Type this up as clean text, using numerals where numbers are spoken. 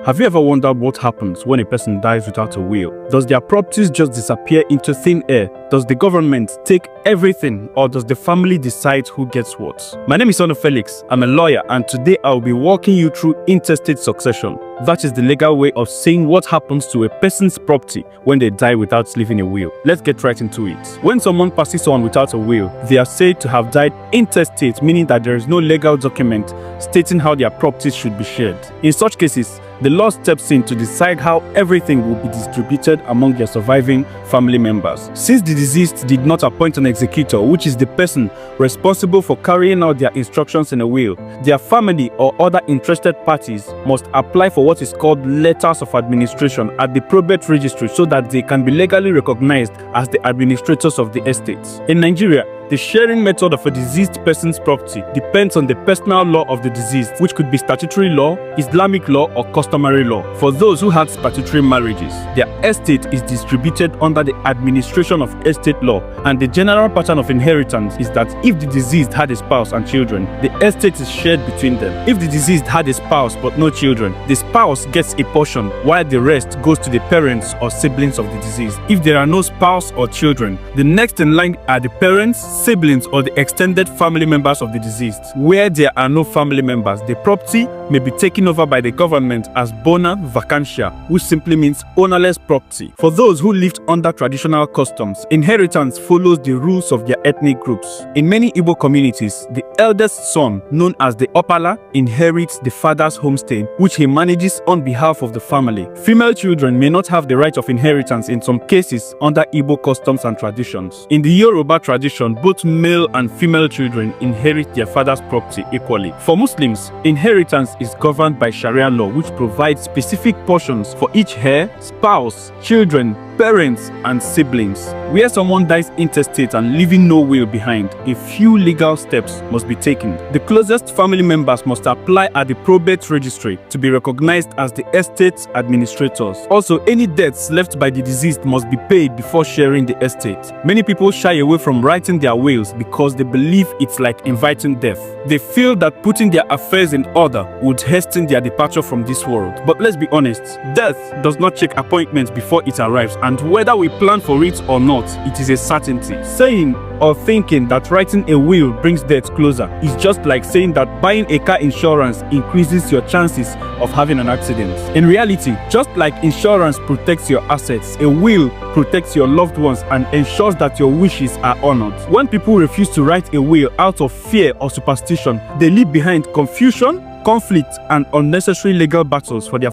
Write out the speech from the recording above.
Have you ever wondered what happens when a person dies without a will? Does their properties just disappear into thin air? Does the government take everything, or does the family decide who gets what? My name is Felix. I'm a lawyer, and today I'll be walking you through intestate succession. That is the legal way of saying what happens to a person's property when they die without leaving a will. Let's get right into it. When someone passes on without a will, they are said to have died intestate, meaning that there is no legal document stating how their properties should be shared. In such cases, the law steps in to decide how everything will be distributed among their surviving family members. Since the deceased did not appoint an executor, which is the person responsible for carrying out their instructions in a will, their family or other interested parties must apply for what is called letters of administration at the probate registry so that they can be legally recognized as the administrators of the estate. In Nigeria, the sharing method of a deceased person's property depends on the personal law of the deceased, which could be statutory law, Islamic law, or customary law. For those who had statutory marriages, their estate is distributed under the administration of estate law, and the general pattern of inheritance is that if the deceased had a spouse and children, the estate is shared between them. If the deceased had a spouse but no children, the spouse gets a portion, while the rest goes to the parents or siblings of the deceased. If there are no spouse or children, the next in line are the parents, siblings, or the extended family members of the deceased. Where there are no family members, the property may be taken over by the government as bona vacantia, which simply means ownerless property. For those who lived under traditional customs, inheritance follows the rules of their ethnic groups. In many Igbo communities, the eldest son, known as the Opala, inherits the father's homestead, which he manages on behalf of the family. Female children may not have the right of inheritance in some cases under Igbo customs and traditions. In the Yoruba tradition, both male and female children inherit their father's property equally. For Muslims, inheritance is governed by Sharia law, which provides specific portions for each heir, spouse, children, parents, and siblings. Where someone dies intestate and leaving no will behind, a few legal steps must be taken. The closest family members must apply at the probate registry to be recognized as the estate administrators. Also, any debts left by the deceased must be paid before sharing the estate. Many people shy away from writing their wills because they believe it's like inviting death. They feel that putting their affairs in order would hasten their departure from this world. But let's be honest, death does not check appointments before it arrives, and whether we plan for it or not, it is a certainty. Saying or thinking that writing a will brings death closer is just like saying that buying a car insurance increases your chances of having an accident. In reality, just like insurance protects your assets, a will protects your loved ones and ensures that your wishes are honored. When people refuse to write a will out of fear or superstition, they leave behind confusion, conflict, and unnecessary legal battles for their